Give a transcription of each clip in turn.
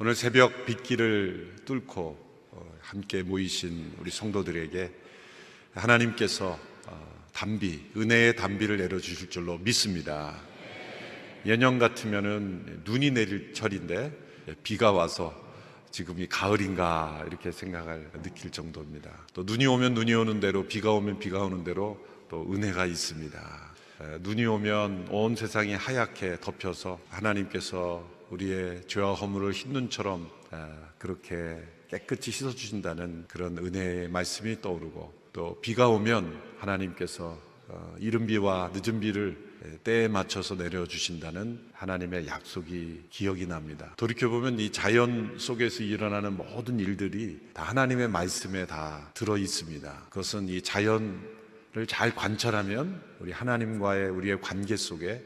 오늘 새벽 빗길을 뚫고 함께 모이신 우리 성도들에게 하나님께서 은혜의 단비를 내려주실 줄로 믿습니다. 예년 같으면은 눈이 내릴 철인데 비가 와서 지금이 가을인가 이렇게 생각을 느낄 정도입니다. 또 눈이 오면 눈이 오는 대로, 비가 오면 비가 오는 대로 또 은혜가 있습니다. 눈이 오면 온 세상이 하얗게 덮여서 하나님께서 우리의 죄와 허물을 흰눈처럼 그렇게 깨끗이 씻어주신다는 그런 은혜의 말씀이 떠오르고, 또 비가 오면 하나님께서 이른 비와 늦은 비를 때에 맞춰서 내려주신다는 하나님의 약속이 기억이 납니다. 돌이켜보면 이 자연 속에서 일어나는 모든 일들이 다 하나님의 말씀에 다 들어있습니다. 그것은 이 자연을 잘 관찰하면 우리 하나님과의 우리의 관계 속에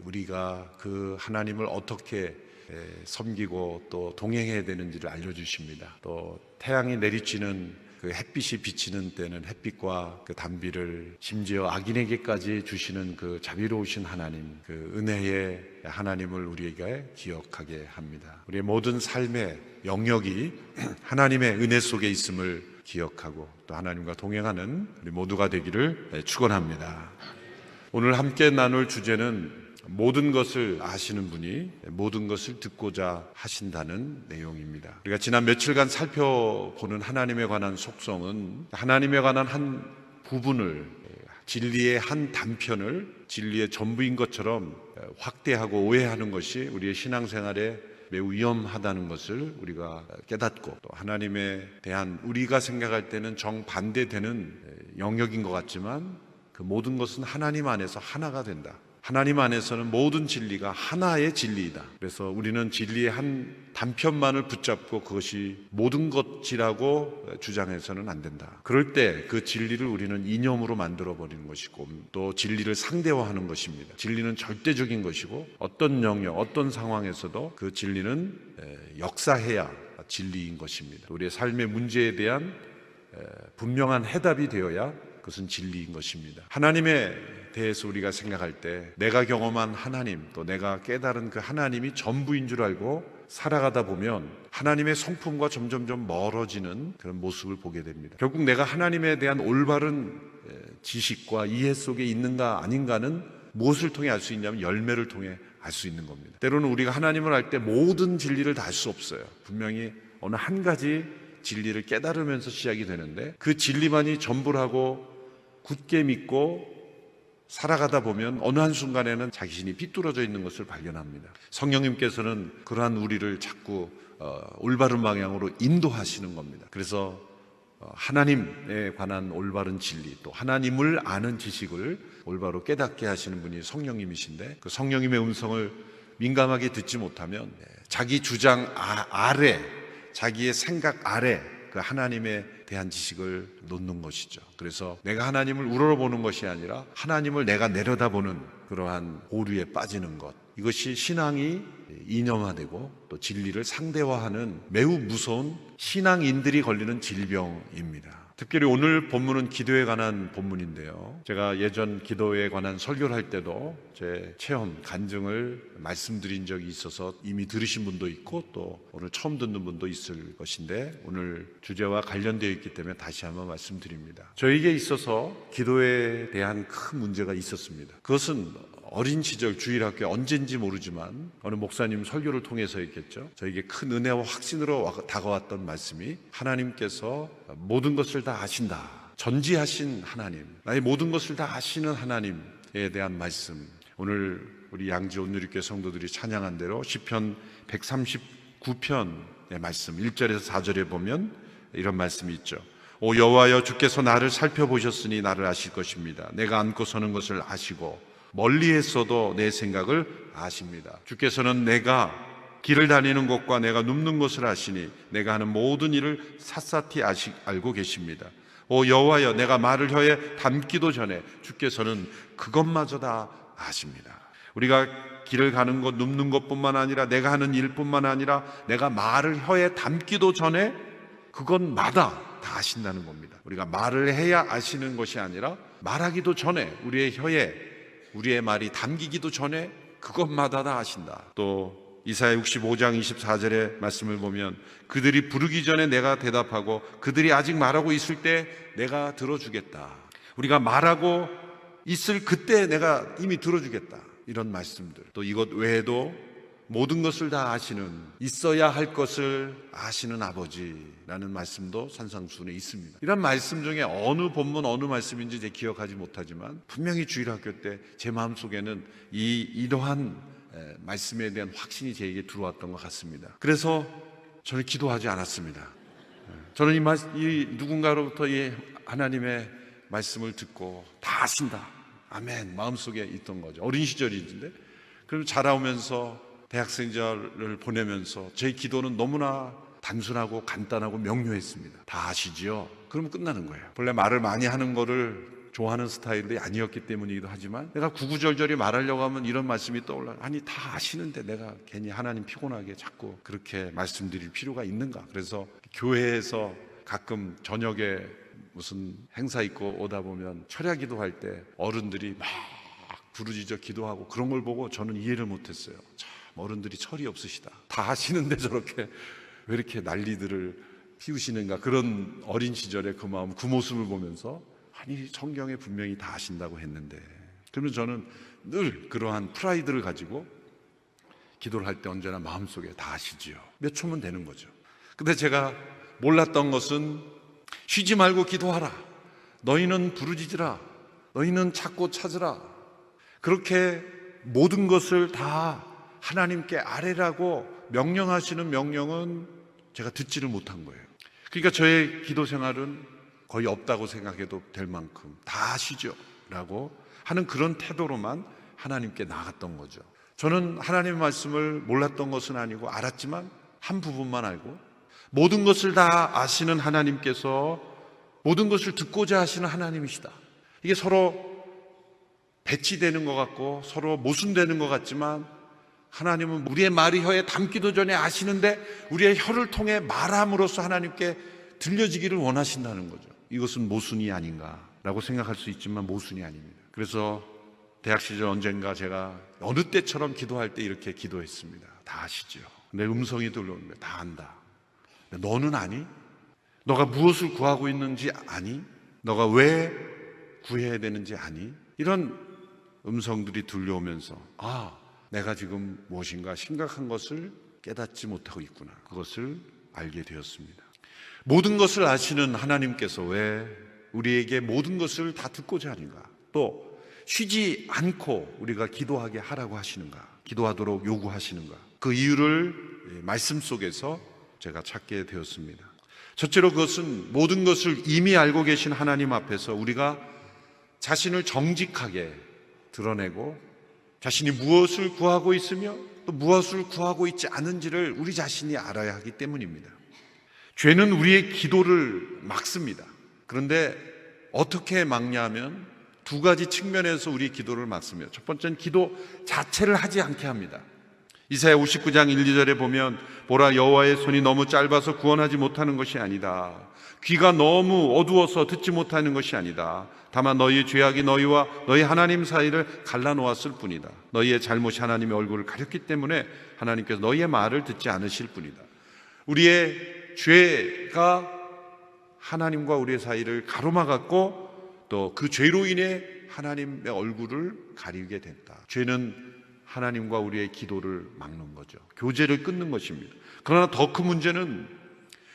우리가 그 하나님을 어떻게 섬기고 또 동행해야 되는지를 알려주십니다. 또 태양이 내리쬐는 그 햇빛이 비치는 때는 햇빛과 그 단비를 심지어 악인에게까지 주시는 그 자비로우신 하나님, 그 은혜의 하나님을 우리에게 기억하게 합니다. 우리의 모든 삶의 영역이 하나님의 은혜 속에 있음을 기억하고 또 하나님과 동행하는 우리 모두가 되기를 축원합니다. 오늘 함께 나눌 주제는 모든 것을 아시는 분이 모든 것을 듣고자 하신다는 내용입니다. 우리가 지난 며칠간 살펴보는 하나님에 관한 속성은 하나님에 관한 한 부분을, 진리의 한 단편을 진리의 전부인 것처럼 확대하고 오해하는 것이 우리의 신앙생활에 매우 위험하다는 것을 우리가 깨닫고, 또 하나님에 대한 우리가 생각할 때는 정반대되는 영역인 것 같지만 그 모든 것은 하나님 안에서 하나가 된다. 하나님 안에서는 모든 진리가 하나의 진리이다. 그래서 우리는 진리의 한 단편만을 붙잡고 그것이 모든 것이라고 주장해서는 안 된다. 그럴 때 그 진리를 우리는 이념으로 만들어버리는 것이고, 또 진리를 상대화하는 것입니다. 진리는 절대적인 것이고 어떤 영역, 어떤 상황에서도 그 진리는 역사해야 진리인 것입니다. 우리의 삶의 문제에 대한 분명한 해답이 되어야 그것은 진리인 것입니다. 하나님에 대해서 우리가 생각할 때 내가 경험한 하나님, 또 내가 깨달은 그 하나님이 전부인 줄 알고 살아가다 보면 하나님의 성품과 점점점 멀어지는 그런 모습을 보게 됩니다. 결국 내가 하나님에 대한 올바른 지식과 이해 속에 있는가 아닌가는 무엇을 통해 알 수 있냐면 열매를 통해 알 수 있는 겁니다. 때로는 우리가 하나님을 알 때 모든 진리를 다 알 수 없어요. 분명히 어느 한 가지 진리를 깨달으면서 시작이 되는데 그 진리만이 전부라고 굳게 믿고 살아가다 보면 어느 한순간에는 자신이 비뚤어져 있는 것을 발견합니다. 성령님께서는 그러한 우리를 자꾸 올바른 방향으로 인도하시는 겁니다. 그래서 하나님에 관한 올바른 진리, 또 하나님을 아는 지식을 올바로 깨닫게 하시는 분이 성령님이신데, 그 성령님의 음성을 민감하게 듣지 못하면 자기 주장 아래, 자기의 생각 아래 그 하나님에 대한 지식을 놓는 것이죠. 그래서 내가 하나님을 우러러보는 것이 아니라 하나님을 내가 내려다보는 그러한 오류에 빠지는 것, 이것이 신앙이 이념화되고 또 진리를 상대화하는 매우 무서운 신앙인들이 걸리는 질병입니다. 특별히 오늘 본문은 기도에 관한 본문인데요, 제가 예전 기도에 관한 설교를 할 때도 제 체험, 간증을 말씀드린 적이 있어서 이미 들으신 분도 있고 또 오늘 처음 듣는 분도 있을 것인데, 오늘 주제와 관련되어 있기 때문에 다시 한번 말씀드립니다. 저에게 있어서 기도에 대한 큰 문제가 있었습니다. 그것은 어린 시절 주일학교에 언젠지 모르지만 어느 목사님 설교를 통해서였겠죠. 저에게 큰 은혜와 확신으로 다가왔던 말씀이, 하나님께서 모든 것을 다 아신다. 전지하신 하나님, 나의 모든 것을 다 아시는 하나님에 대한 말씀. 오늘 우리 양지 온누리교회 성도들이 찬양한 대로 시편 139편의 말씀 1절에서 4절에 보면 이런 말씀이 있죠. 오 여호와여, 주께서 나를 살펴보셨으니 나를 아실 것입니다. 내가 앉고 서는 것을 아시고 멀리에서도 내 생각을 아십니다. 주께서는 내가 길을 다니는 곳과 내가 눕는 것을 아시니 내가 하는 모든 일을 샅샅이 알고 계십니다. 오 여호와여, 내가 말을 혀에 담기도 전에 주께서는 그것마저 다 아십니다. 우리가 길을 가는 것, 눕는 것뿐만 아니라 내가 하는 일뿐만 아니라 내가 말을 혀에 담기도 전에 그것마다 다 아신다는 겁니다. 우리가 말을 해야 아시는 것이 아니라 말하기도 전에, 우리의 혀에 우리의 말이 담기기도 전에 그것마다 다 아신다. 또 이사야 65장 24절의 말씀을 보면 그들이 부르기 전에 내가 대답하고 그들이 아직 말하고 있을 때 내가 들어주겠다. 우리가 말하고 있을 그때 내가 이미 들어주겠다. 이런 말씀들. 또 이것 외에도 모든 것을 다 아시는, 있어야 할 것을 아시는 아버지라는 말씀도 산상수훈에 있습니다. 이런 말씀 중에 어느 본문 어느 말씀인지 제가 기억하지 못하지만 분명히 주일학교 때 제 마음속에는 이러한 말씀에 대한 확신이 제게 들어왔던 것 같습니다. 그래서 저는 기도하지 않았습니다. 저는 이 누군가로부터 이 하나님의 말씀을 듣고 다 아신다, 아멘, 마음속에 있던 거죠. 어린 시절인데, 그럼 자라오면서 대학생 시절을 보내면서 제 기도는 너무나 단순하고 간단하고 명료했습니다. 다 아시지요? 그러면 끝나는 거예요. 본래 말을 많이 하는 거를 좋아하는 스타일이 아니었기 때문이기도 하지만 내가 구구절절히 말하려고 하면 이런 말씀이 떠올라. 아니, 다 아시는데 내가 괜히 하나님 피곤하게 자꾸 그렇게 말씀드릴 필요가 있는가. 그래서 교회에서 가끔 저녁에 무슨 행사 있고 오다 보면 철야 기도할 때 어른들이 막 부르짖어 기도하고 그런 걸 보고 저는 이해를 못했어요. 참 어른들이 철이 없으시다. 다 하시는데 저렇게 왜 이렇게 난리들을 피우시는가. 그런 어린 시절의 그 마음, 그 모습을 보면서 아니, 성경에 분명히 다 아신다고 했는데. 그러면 저는 늘 그러한 프라이드를 가지고 기도를 할 때 언제나 마음속에 다 아시지요. 몇 초면 되는 거죠. 근데 제가 몰랐던 것은 쉬지 말고 기도하라, 너희는 부르짖으라, 너희는 찾고 찾으라, 그렇게 모든 것을 다 하나님께 아뢰라고 명령하시는 명령은 제가 듣지를 못한 거예요. 그러니까 저의 기도 생활은 거의 없다고 생각해도 될 만큼 다 아시죠? 라고 하는 그런 태도로만 하나님께 나갔던 거죠. 저는 하나님의 말씀을 몰랐던 것은 아니고 알았지만 한 부분만 알고, 모든 것을 다 아시는 하나님께서 모든 것을 듣고자 하시는 하나님이시다. 이게 서로 배치되는 것 같고 서로 모순되는 것 같지만 하나님은 우리의 말이 혀에 담기도 전에 아시는데 우리의 혀를 통해 말함으로써 하나님께 들려지기를 원하신다는 거죠. 이것은 모순이 아닌가라고 생각할 수 있지만 모순이 아닙니다. 그래서 대학 시절 언젠가 제가 어느 때처럼 기도할 때 이렇게 기도했습니다. 다 아시죠? 내 음성이 들려오는 거예요. 다 안다. 너는 아니? 너가 무엇을 구하고 있는지 아니? 너가 왜 구해야 되는지 아니? 이런 음성들이 들려오면서 내가 지금 무엇인가 심각한 것을 깨닫지 못하고 있구나. 그것을 알게 되었습니다. 모든 것을 아시는 하나님께서 왜 우리에게 모든 것을 다 듣고자 하는가? 또 쉬지 않고 우리가 기도하게 하라고 하시는가? 기도하도록 요구하시는가? 그 이유를 말씀 속에서 제가 찾게 되었습니다. 첫째로 그것은 모든 것을 이미 알고 계신 하나님 앞에서 우리가 자신을 정직하게 드러내고 자신이 무엇을 구하고 있으며 또 무엇을 구하고 있지 않은지를 우리 자신이 알아야 하기 때문입니다. 죄는 우리의 기도를 막습니다. 그런데 어떻게 막냐면 두 가지 측면에서 우리의 기도를 막습니다. 첫 번째는 기도 자체를 하지 않게 합니다. 이사야 59장 1, 2절에 보면 보라, 여호와의 손이 너무 짧아서 구원하지 못하는 것이 아니다. 귀가 너무 어두워서 듣지 못하는 것이 아니다. 다만 너희의 죄악이 너희와 너희 하나님 사이를 갈라놓았을 뿐이다. 너희의 잘못이 하나님의 얼굴을 가렸기 때문에 하나님께서 너희의 말을 듣지 않으실 뿐이다. 우리의 죄가 하나님과 우리의 사이를 가로막았고 또 그 죄로 인해 하나님의 얼굴을 가리게 됐다. 죄는 하나님과 우리의 기도를 막는 거죠. 교제를 끊는 것입니다. 그러나 더 큰 문제는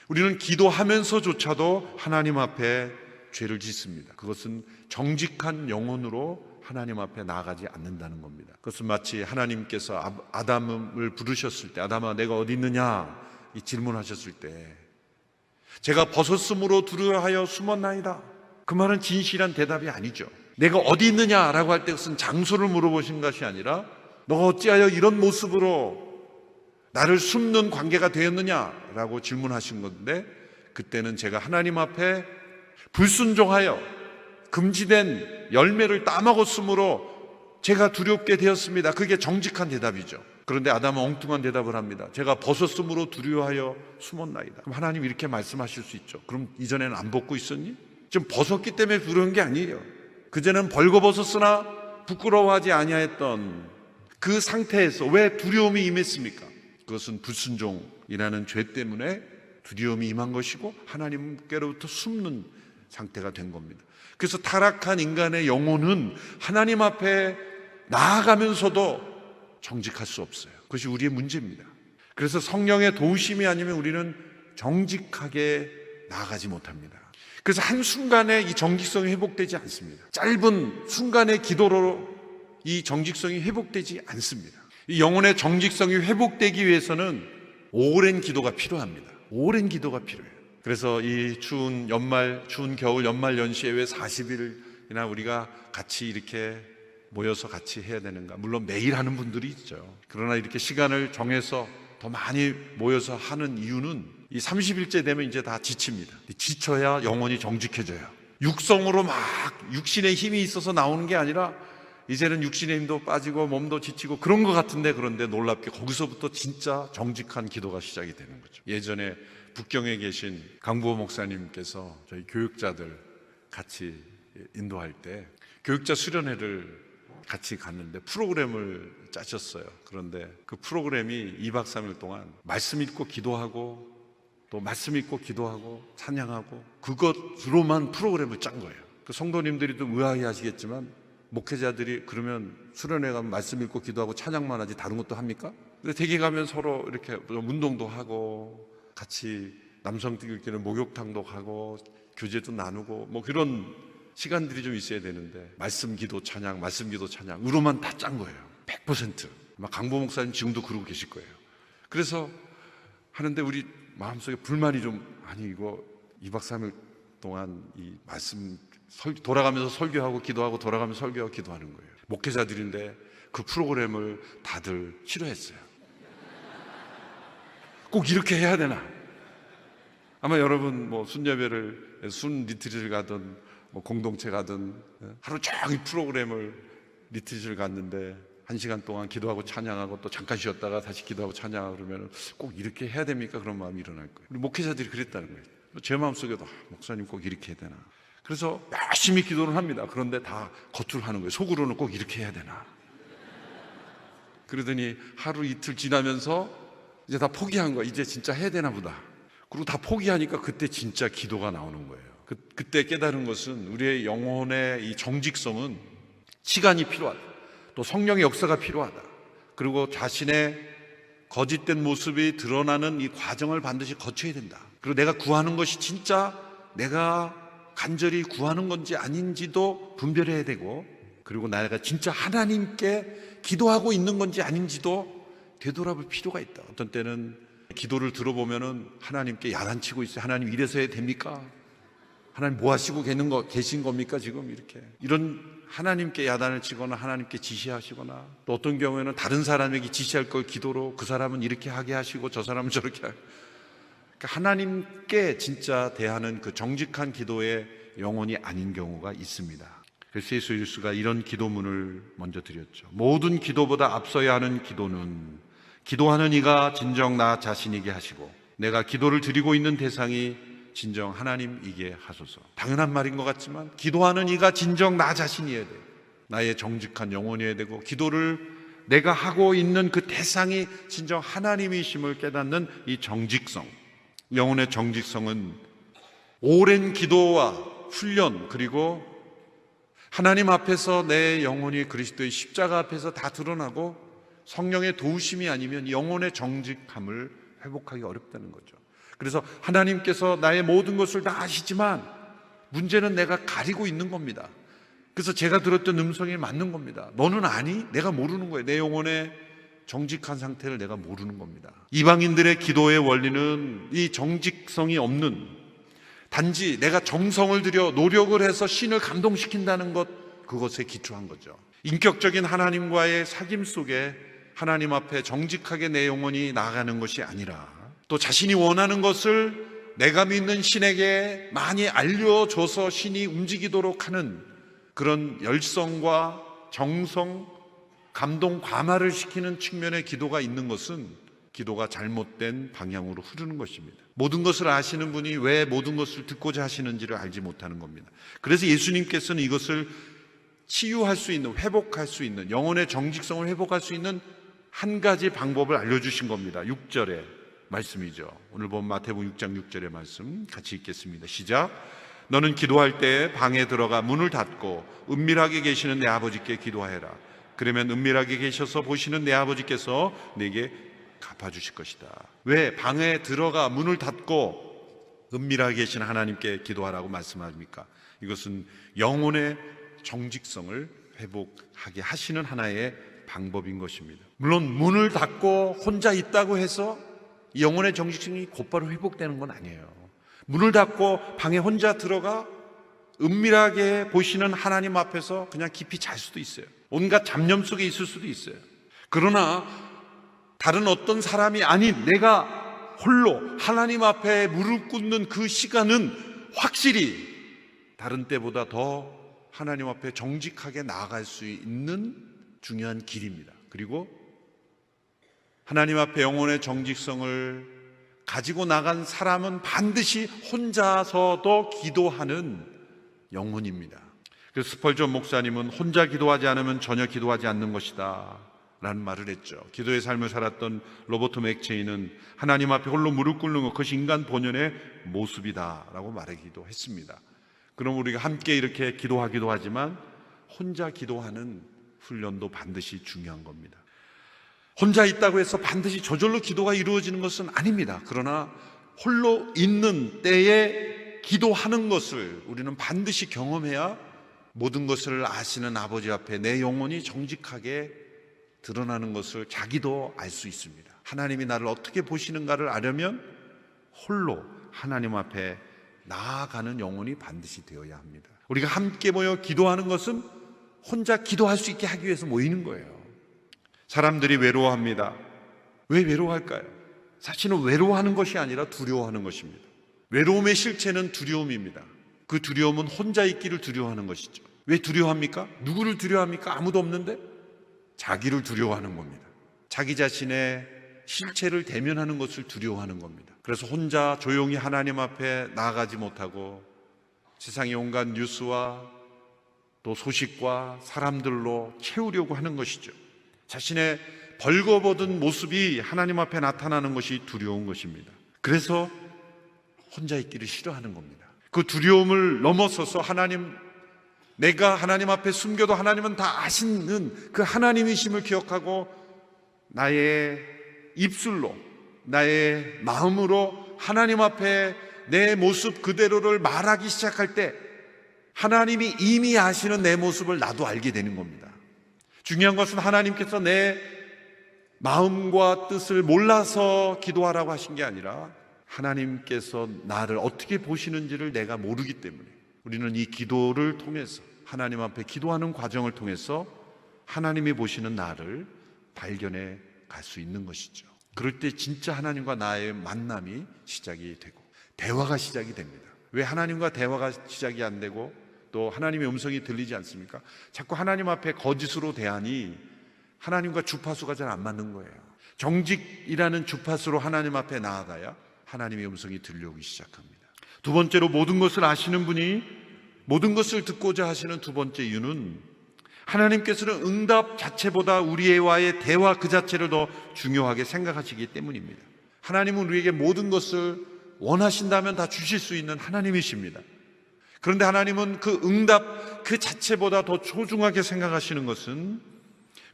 우리는 기도하면서조차도 하나님 앞에 죄를 짓습니다. 그것은 정직한 영혼으로 하나님 앞에 나아가지 않는다는 겁니다. 그것은 마치 하나님께서 아담을 부르셨을 때 아담아 내가 어디 있느냐 이 질문하셨을 때 제가 벗었으므로 두려워하여 숨었나이다. 그 말은 진실한 대답이 아니죠. 내가 어디 있느냐라고 할 때 그것은 장소를 물어보신 것이 아니라 너가 어찌하여 이런 모습으로 나를 숨는 관계가 되었느냐라고 질문하신 건데, 그때는 제가 하나님 앞에 불순종하여 금지된 열매를 따먹었으므로 제가 두렵게 되었습니다. 그게 정직한 대답이죠. 그런데 아담은 엉뚱한 대답을 합니다. 제가 벗었으므로 두려워하여 숨었나이다. 그럼 하나님 이렇게 말씀하실 수 있죠. 그럼 이전에는 안 벗고 있었니? 지금 벗었기 때문에 두려운 게 아니에요. 그전에는 벌거벗었으나 부끄러워하지 아니하였던 그 상태에서 왜 두려움이 임했습니까? 그것은 불순종이라는 죄 때문에 두려움이 임한 것이고 하나님께로부터 숨는 상태가 된 겁니다. 그래서 타락한 인간의 영혼은 하나님 앞에 나아가면서도 정직할 수 없어요. 그것이 우리의 문제입니다. 그래서 성령의 도우심이 아니면 우리는 정직하게 나아가지 못합니다. 그래서 한순간에 이 정직성이 회복되지 않습니다. 짧은 순간의 기도로 이 정직성이 회복되지 않습니다. 이 영혼의 정직성이 회복되기 위해서는 오랜 기도가 필요합니다. 오랜 기도가 필요해요. 그래서 이 추운 겨울 연말 연시에 왜 40일이나 우리가 같이 이렇게 모여서 같이 해야 되는가? 물론 매일 하는 분들이 있죠. 그러나 이렇게 시간을 정해서 더 많이 모여서 하는 이유는 이 30일째 되면 이제 다 지칩니다. 지쳐야 영혼이 정직해져요. 육성으로 막 육신의 힘이 있어서 나오는 게 아니라 이제는 육신의 힘도 빠지고 몸도 지치고 그런 것 같은데, 그런데 놀랍게 거기서부터 진짜 정직한 기도가 시작이 되는 거죠. 예전에 북경에 계신 강부호 목사님께서 저희 교육자들 같이 인도할 때 교육자 수련회를 같이 갔는데 프로그램을 짜셨어요. 그런데 그 프로그램이 2박 3일 동안 말씀 읽고 기도하고 또 말씀 읽고 기도하고 찬양하고 그것으로만 프로그램을 짠 거예요. 그 성도님들이 좀 의아해 하시겠지만 목회자들이 그러면 수련회 가면 말씀 읽고 기도하고 찬양만 하지 다른 것도 합니까? 근데 대기 가면 서로 이렇게 운동도 하고 같이 남성들끼리 목욕탕도 가고 교제도 나누고 뭐 그런 시간들이 좀 있어야 되는데 말씀 기도 찬양 으로만 다 짠 거예요. 100%. 아마 강보 목사님 지금도 그러고 계실 거예요. 그래서 하는데 우리 마음속에 불만이 좀, 아니 이거 2박 3일 동안 이 말씀 돌아가면서 설교하고 기도하고 돌아가면서 설교하고 기도하는 거예요. 목회자들인데 그 프로그램을 다들 싫어했어요. 꼭 이렇게 해야 되나? 아마 여러분 뭐 순예배를 순 리트릿을 가든 뭐 공동체 가든 하루 종일 프로그램을 리트릿을 갔는데 1시간 동안 기도하고 찬양하고 또 잠깐 쉬었다가 다시 기도하고 찬양하고 그러면 꼭 이렇게 해야 됩니까? 그런 마음이 일어날 거예요. 우리 목회자들이 그랬다는 거예요. 제 마음속에도 목사님 꼭 이렇게 해야 되나? 그래서 열심히 기도를 합니다. 그런데 다 겉으로 하는 거예요. 속으로는 꼭 이렇게 해야 되나? 그러더니 하루 이틀 지나면서 이제 다 포기한 거야. 이제 진짜 해야 되나 보다. 그리고 다 포기하니까 그때 진짜 기도가 나오는 거예요. 그때 깨달은 것은 우리의 영혼의 이 정직성은 시간이 필요하다. 또 성령의 역사가 필요하다. 그리고 자신의 거짓된 모습이 드러나는 이 과정을 반드시 거쳐야 된다. 그리고 내가 구하는 것이 진짜 내가 간절히 구하는 건지 아닌지도 분별해야 되고, 그리고 내가 진짜 하나님께 기도하고 있는 건지 아닌지도 되돌아볼 필요가 있다. 어떤 때는 기도를 들어보면은 하나님께 야단치고 있어요. 하나님 이래서 해야 됩니까? 하나님 뭐 하시고 계신 겁니까? 지금 이렇게 이런 하나님께 야단을 치거나 하나님께 지시하시거나, 또 어떤 경우에는 다른 사람에게 지시할 걸 기도로 그 사람은 이렇게 하게 하시고 저 사람은 저렇게 하게. 그러니까 하나님께 진짜 대하는 그 정직한 기도의 영혼이 아닌 경우가 있습니다. 그래서 예수 그리스도가 이런 기도문을 먼저 드렸죠. 모든 기도보다 앞서야 하는 기도는 기도하는 이가 진정 나 자신이게 하시고 내가 기도를 드리고 있는 대상이 진정 하나님이게 하소서. 당연한 말인 것 같지만 기도하는 이가 진정 나 자신이어야 돼요. 나의 정직한 영혼이어야 되고, 기도를 내가 하고 있는 그 대상이 진정 하나님이심을 깨닫는 이 정직성, 영혼의 정직성은 오랜 기도와 훈련, 그리고 하나님 앞에서 내 영혼이 그리스도의 십자가 앞에서 다 드러나고 성령의 도우심이 아니면 영혼의 정직함을 회복하기 어렵다는 거죠. 그래서 하나님께서 나의 모든 것을 다 아시지만 문제는 내가 가리고 있는 겁니다. 그래서 제가 들었던 음성이 맞는 겁니다. 너는 아니? 내가 모르는 거예요. 내 영혼의 정직한 상태를 내가 모르는 겁니다. 이방인들의 기도의 원리는 이 정직성이 없는, 단지 내가 정성을 들여 노력을 해서 신을 감동시킨다는 것, 그것에 기초한 거죠. 인격적인 하나님과의 사귐 속에 하나님 앞에 정직하게 내 영혼이 나아가는 것이 아니라, 또 자신이 원하는 것을 내가 믿는 신에게 많이 알려줘서 신이 움직이도록 하는 그런 열성과 정성, 감동 과마를 시키는 측면의 기도가 있는 것은 기도가 잘못된 방향으로 흐르는 것입니다. 모든 것을 아시는 분이 왜 모든 것을 듣고자 하시는지를 알지 못하는 겁니다. 그래서 예수님께서는 이것을 치유할 수 있는, 회복할 수 있는, 영혼의 정직성을 회복할 수 있는 한 가지 방법을 알려주신 겁니다. 6절의 말씀이죠. 오늘 본 마태복음 6장 6절의 말씀 같이 읽겠습니다. 시작. 너는 기도할 때 방에 들어가 문을 닫고 은밀하게 계시는 내 아버지께 기도하여라. 그러면 은밀하게 계셔서 보시는 내 아버지께서 내게 갚아주실 것이다. 왜 방에 들어가 문을 닫고 은밀하게 계신 하나님께 기도하라고 말씀합니까? 이것은 영혼의 정직성을 회복하게 하시는 하나의 방법인 것입니다. 물론 문을 닫고 혼자 있다고 해서 영혼의 정직성이 곧바로 회복되는 건 아니에요. 문을 닫고 방에 혼자 들어가 은밀하게 보시는 하나님 앞에서 그냥 깊이 잘 수도 있어요. 온갖 잡념 속에 있을 수도 있어요. 그러나 다른 어떤 사람이 아닌 내가 홀로 하나님 앞에 무릎 꿇는 그 시간은 확실히 다른 때보다 더 하나님 앞에 정직하게 나아갈 수 있는 중요한 길입니다. 그리고 하나님 앞에 영혼의 정직성을 가지고 나간 사람은 반드시 혼자서도 기도하는 영혼입니다. 그래서 스펄전 목사님은 혼자 기도하지 않으면 전혀 기도하지 않는 것이다 라는 말을 했죠. 기도의 삶을 살았던 로버트 맥체이는 하나님 앞에 홀로 무릎 꿇는 것, 그것이 인간 본연의 모습이다 라고 말하기도 했습니다. 그럼 우리가 함께 이렇게 기도하기도 하지만 혼자 기도하는 훈련도 반드시 중요한 겁니다. 혼자 있다고 해서 반드시 저절로 기도가 이루어지는 것은 아닙니다. 그러나 홀로 있는 때에 기도하는 것을 우리는 반드시 경험해야 모든 것을 아시는 아버지 앞에 내 영혼이 정직하게 드러나는 것을 자기도 알 수 있습니다. 하나님이 나를 어떻게 보시는가를 알려면 홀로 하나님 앞에 나아가는 영혼이 반드시 되어야 합니다. 우리가 함께 모여 기도하는 것은 혼자 기도할 수 있게 하기 위해서 모이는 거예요. 사람들이 외로워합니다. 왜 외로워할까요? 사실은 외로워하는 것이 아니라 두려워하는 것입니다. 외로움의 실체는 두려움입니다. 그 두려움은 혼자 있기를 두려워하는 것이죠. 왜 두려워합니까? 누구를 두려워합니까? 아무도 없는데? 자기를 두려워하는 겁니다. 자기 자신의 실체를 대면하는 것을 두려워하는 겁니다. 그래서 혼자 조용히 하나님 앞에 나아가지 못하고 세상의 온갖 뉴스와 또 소식과 사람들로 채우려고 하는 것이죠. 자신의 벌거벗은 모습이 하나님 앞에 나타나는 것이 두려운 것입니다. 그래서 혼자 있기를 싫어하는 겁니다. 그 두려움을 넘어서서 내가 하나님 앞에 숨겨도 하나님은 다 아시는 그 하나님이심을 기억하고 나의 입술로, 나의 마음으로 하나님 앞에 내 모습 그대로를 말하기 시작할 때 하나님이 이미 아시는 내 모습을 나도 알게 되는 겁니다. 중요한 것은 하나님께서 내 마음과 뜻을 몰라서 기도하라고 하신 게 아니라 하나님께서 나를 어떻게 보시는지를 내가 모르기 때문에 우리는 이 기도를 통해서 하나님 앞에 기도하는 과정을 통해서 하나님이 보시는 나를 발견해 갈 수 있는 것이죠. 그럴 때 진짜 하나님과 나의 만남이 시작이 되고 대화가 시작이 됩니다. 왜 하나님과 대화가 시작이 안 되고 또 하나님의 음성이 들리지 않습니까? 자꾸 하나님 앞에 거짓으로 대하니 하나님과 주파수가 잘 안 맞는 거예요. 정직이라는 주파수로 하나님 앞에 나아가야 하나님의 음성이 들려오기 시작합니다. 두 번째로 모든 것을 아시는 분이 모든 것을 듣고자 하시는 두 번째 이유는 하나님께서는 응답 자체보다 우리와의 대화 그 자체를 더 중요하게 생각하시기 때문입니다. 하나님은 우리에게 모든 것을 원하신다면 다 주실 수 있는 하나님이십니다. 그런데 하나님은 그 응답 그 자체보다 더 소중하게 생각하시는 것은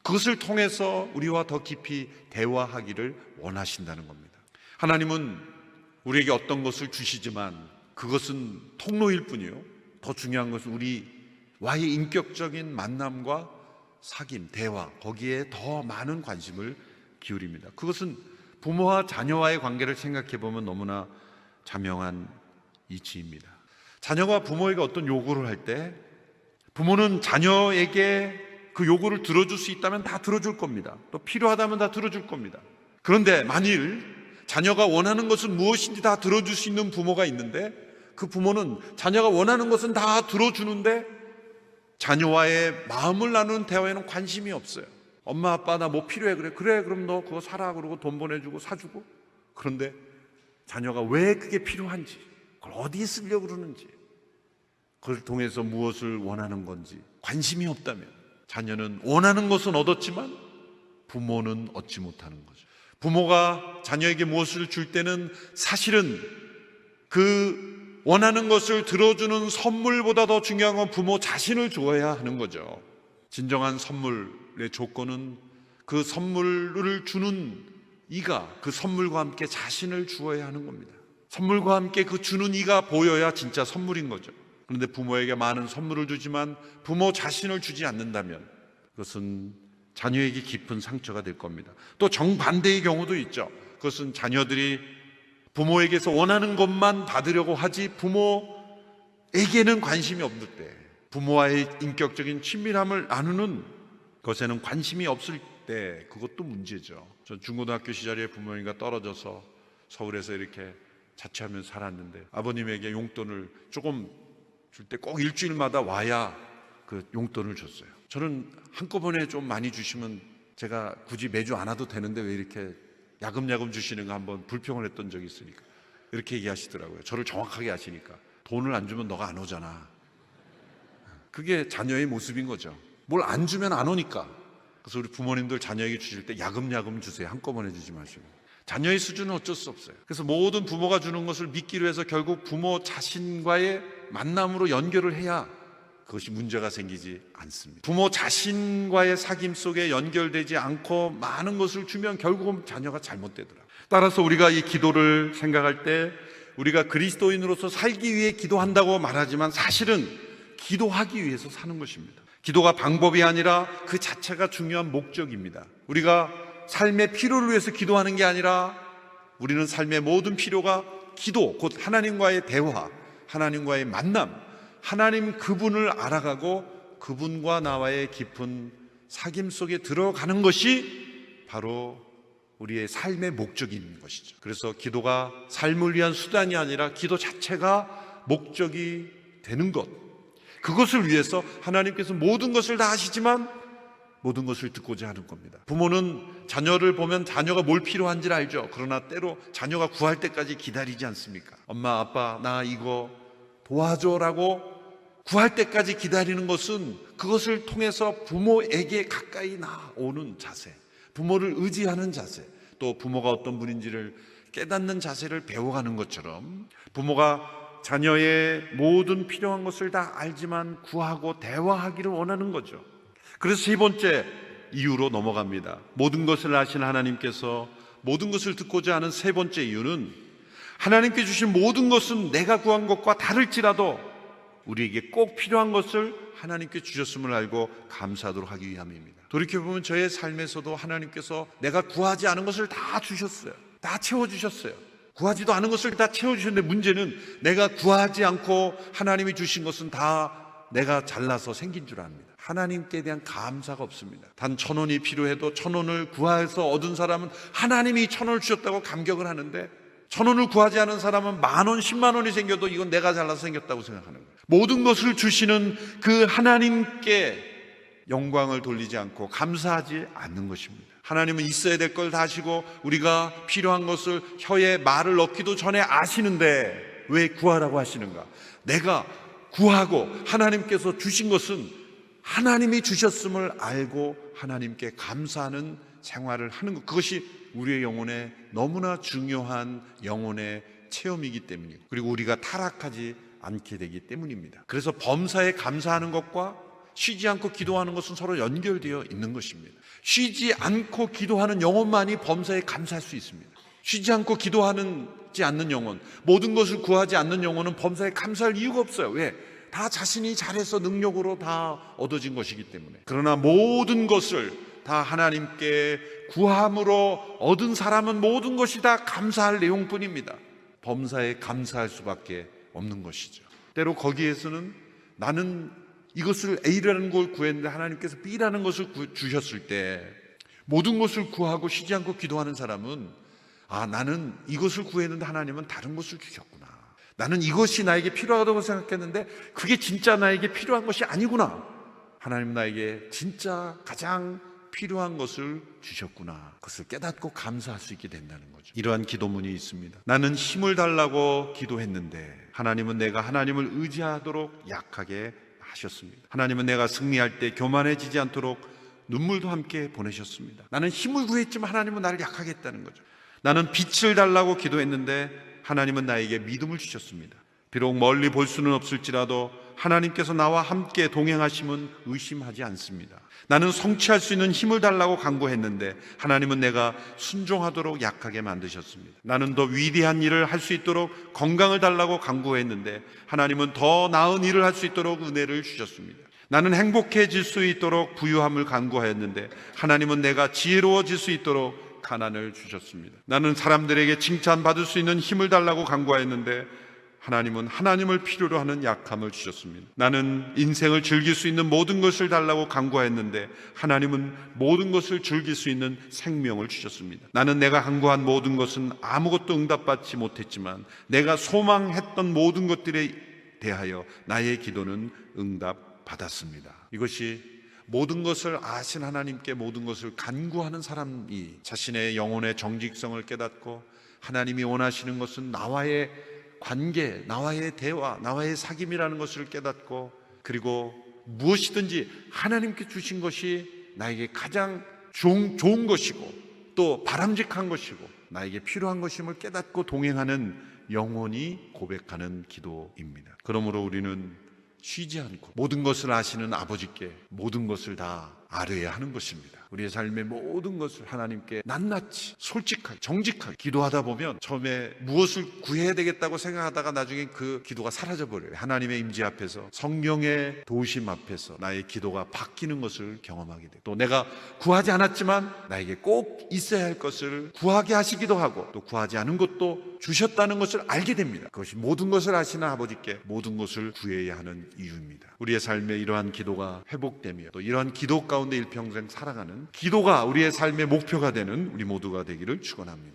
그것을 통해서 우리와 더 깊이 대화하기를 원하신다는 겁니다. 하나님은 우리에게 어떤 것을 주시지만 그것은 통로일 뿐이요, 더 중요한 것은 우리와의 인격적인 만남과 사귐, 대화, 거기에 더 많은 관심을 기울입니다. 그것은 부모와 자녀와의 관계를 생각해 보면 너무나 자명한 이치입니다. 자녀가 부모에게 어떤 요구를 할 때 부모는 자녀에게 그 요구를 들어줄 수 있다면 다 들어줄 겁니다. 또 필요하다면 다 들어줄 겁니다. 그런데 만일 자녀가 원하는 것은 무엇인지 다 들어줄 수 있는 부모가 있는데 그 부모는 자녀가 원하는 것은 다 들어주는데 자녀와의 마음을 나누는 대화에는 관심이 없어요. 엄마 아빠 나 뭐 필요해? 그래 그럼 너 그거 사라 그러고 돈 보내주고 사주고. 그런데 자녀가 왜 그게 필요한지, 그걸 어디에 쓰려고 그러는지, 그걸 통해서 무엇을 원하는 건지 관심이 없다면 자녀는 원하는 것은 얻었지만 부모는 얻지 못하는 거죠. 부모가 자녀에게 무엇을 줄 때는 사실은 그 원하는 것을 들어주는 선물보다 더 중요한 건 부모 자신을 주어야 하는 거죠. 진정한 선물의 조건은 그 선물을 주는 이가 그 선물과 함께 자신을 주어야 하는 겁니다. 선물과 함께 그 주는 이가 보여야 진짜 선물인 거죠. 그런데 부모에게 많은 선물을 주지만 부모 자신을 주지 않는다면 그것은 자녀에게 깊은 상처가 될 겁니다. 또 정반대의 경우도 있죠. 그것은 자녀들이 부모에게서 원하는 것만 받으려고 하지 부모에게는 관심이 없을 때, 부모와의 인격적인 친밀함을 나누는 것에는 관심이 없을 때, 그것도 문제죠. 전 중고등학교 시절에 부모님과 떨어져서 서울에서 이렇게 자취하면서 살았는데 아버님에게 용돈을 조금 줄 때 꼭 일주일마다 와야 그 용돈을 줬어요. 저는 한꺼번에 좀 많이 주시면 제가 굳이 매주 안 와도 되는데 왜 이렇게 야금야금 주시는가 한번 불평을 했던 적이 있으니까 이렇게 얘기하시더라고요. 저를 정확하게 아시니까. 돈을 안 주면 너가 안 오잖아. 그게 자녀의 모습인 거죠. 뭘 안 주면 안 오니까. 그래서 우리 부모님들 자녀에게 주실 때 야금야금 주세요. 한꺼번에 주지 마시고. 자녀의 수준은 어쩔 수 없어요. 그래서 모든 부모가 주는 것을 믿기로 해서 결국 부모 자신과의 만남으로 연결을 해야 그것이 문제가 생기지 않습니다. 부모 자신과의 사귐 속에 연결되지 않고 많은 것을 주면 결국은 자녀가 잘못되더라. 따라서 우리가 이 기도를 생각할 때 우리가 그리스도인으로서 살기 위해 기도한다고 말하지만 사실은 기도하기 위해서 사는 것입니다. 기도가 방법이 아니라 그 자체가 중요한 목적입니다. 우리가 삶의 필요를 위해서 기도하는 게 아니라 우리는 삶의 모든 필요가 기도, 곧 하나님과의 대화, 하나님과의 만남, 하나님 그분을 알아가고 그분과 나와의 깊은 사귐 속에 들어가는 것이 바로 우리의 삶의 목적인 것이죠. 그래서 기도가 삶을 위한 수단이 아니라 기도 자체가 목적이 되는 것, 그것을 위해서 하나님께서 모든 것을 다 하시지만 모든 것을 듣고자 하는 겁니다. 부모는 자녀를 보면 자녀가 뭘 필요한지를 알죠. 그러나 때로 자녀가 구할 때까지 기다리지 않습니까? 엄마, 아빠, 나 이거 도와줘라고 구할 때까지 기다리는 것은 그것을 통해서 부모에게 가까이 나오는 자세, 부모를 의지하는 자세, 또 부모가 어떤 분인지를 깨닫는 자세를 배워가는 것처럼 부모가 자녀의 모든 필요한 것을 다 알지만 구하고 대화하기를 원하는 거죠. 그래서 세 번째 이유로 넘어갑니다. 모든 것을 아신 하나님께서 모든 것을 듣고자 하는 세 번째 이유는 하나님께 주신 모든 것은 내가 구한 것과 다를지라도 우리에게 꼭 필요한 것을 하나님께 주셨음을 알고 감사하도록 하기 위함입니다. 돌이켜보면 저의 삶에서도 하나님께서 내가 구하지 않은 것을 다 주셨어요. 다 채워주셨어요. 구하지도 않은 것을 다 채워주셨는데 문제는 내가 구하지 않고 하나님이 주신 것은 다 내가 잘나서 생긴 줄 압니다. 하나님께 대한 감사가 없습니다. 단 1,000원이 필요해도 1,000원을 구해서 얻은 사람은 하나님이 1,000원을 주셨다고 감격을 하는데 1,000원을 구하지 않은 사람은 10,000원, 10만 원이 생겨도 이건 내가 잘나서 생겼다고 생각하는 거예요. 모든 것을 주시는 그 하나님께 영광을 돌리지 않고 감사하지 않는 것입니다. 하나님은 있어야 될 걸 다 아시고 우리가 필요한 것을 혀에 말을 넣기도 전에 아시는데 왜 구하라고 하시는가? 내가 구하고 하나님께서 주신 것은 하나님이 주셨음을 알고 하나님께 감사하는 생활을 하는 것, 그것이 우리의 영혼에 너무나 중요한 영혼의 체험이기 때문이고, 그리고 우리가 타락하지 않게 되기 때문입니다. 그래서 범사에 감사하는 것과 쉬지 않고 기도하는 것은 서로 연결되어 있는 것입니다. 쉬지 않고 기도하는 영혼만이 범사에 감사할 수 있습니다. 쉬지 않고 기도하지 않는 영혼, 모든 것을 구하지 않는 영혼은 범사에 감사할 이유가 없어요. 왜? 다 자신이 잘해서 능력으로 다 얻어진 것이기 때문에. 그러나 모든 것을 다 하나님께 구함으로 얻은 사람은 모든 것이 다 감사할 내용뿐입니다. 범사에 감사할 수밖에 없는 것이죠. 때로 거기에서는 나는 이것을 A라는 걸 구했는데 하나님께서 B라는 것을 주셨을 때 모든 것을 구하고 쉬지 않고 기도하는 사람은 나는 이것을 구했는데 하나님은 다른 것을 주셨구나. 나는 이것이 나에게 필요하다고 생각했는데 그게 진짜 나에게 필요한 것이 아니구나. 하나님 나에게 진짜 가장 필요한 것을 주셨구나. 그것을 깨닫고 감사할 수 있게 된다는 거죠. 이러한 기도문이 있습니다. 나는 힘을 달라고 기도했는데 하나님은 내가 하나님을 의지하도록 약하게 하셨습니다. 하나님은 내가 승리할 때 교만해지지 않도록 눈물도 함께 보내셨습니다. 나는 힘을 구했지만 하나님은 나를 약하게 했다는 거죠. 나는 빛을 달라고 기도했는데 하나님은 나에게 믿음을 주셨습니다. 비록 멀리 볼 수는 없을지라도 하나님께서 나와 함께 동행하심은 의심하지 않습니다. 나는 성취할 수 있는 힘을 달라고 간구했는데 하나님은 내가 순종하도록 약하게 만드셨습니다. 나는 더 위대한 일을 할 수 있도록 건강을 달라고 간구했는데 하나님은 더 나은 일을 할 수 있도록 은혜를 주셨습니다. 나는 행복해질 수 있도록 부유함을 간구하였는데 하나님은 내가 지혜로워질 수 있도록 가난을 주셨습니다. 나는 사람들에게 칭찬받을 수 있는 힘을 달라고 간구하였는데 하나님은 하나님을 필요로 하는 약함을 주셨습니다. 나는 인생을 즐길 수 있는 모든 것을 달라고 간구하였는데 하나님은 모든 것을 즐길 수 있는 생명을 주셨습니다. 나는 내가 간구한 모든 것은 아무것도 응답받지 못했지만 내가 소망했던 모든 것들에 대하여 나의 기도는 응답받았습니다. 이것이 모든 것을 아신 하나님께 모든 것을 간구하는 사람이 자신의 영혼의 정직성을 깨닫고 하나님이 원하시는 것은 나와의 관계, 나와의 대화, 나와의 사귐이라는 것을 깨닫고 그리고 무엇이든지 하나님께 주신 것이 나에게 가장 좋은 것이고 또 바람직한 것이고 나에게 필요한 것임을 깨닫고 동행하는 영혼이 고백하는 기도입니다. 그러므로 우리는 쉬지 않고 모든 것을 아시는 아버지께 모든 것을 다 아뢰야 하는 것입니다. 우리의 삶의 모든 것을 하나님께 낱낱이 솔직하게 정직하게 기도하다 보면 처음에 무엇을 구해야 되겠다고 생각하다가 나중에 그 기도가 사라져버려요. 하나님의 임재 앞에서 성령의 도우심 앞에서 나의 기도가 바뀌는 것을 경험하게 돼요. 또 내가 구하지 않았지만 나에게 꼭 있어야 할 것을 구하게 하시기도 하고 또 구하지 않은 것도 주셨다는 것을 알게 됩니다. 그것이 모든 것을 아시는 아버지께 모든 것을 구해야 하는 이유입니다. 우리의 삶에 이러한 기도가 회복되며 또 이러한 기도 가운데 일평생 살아가는 기도가 우리의 삶의 목표가 되는 우리 모두가 되기를 축원합니다.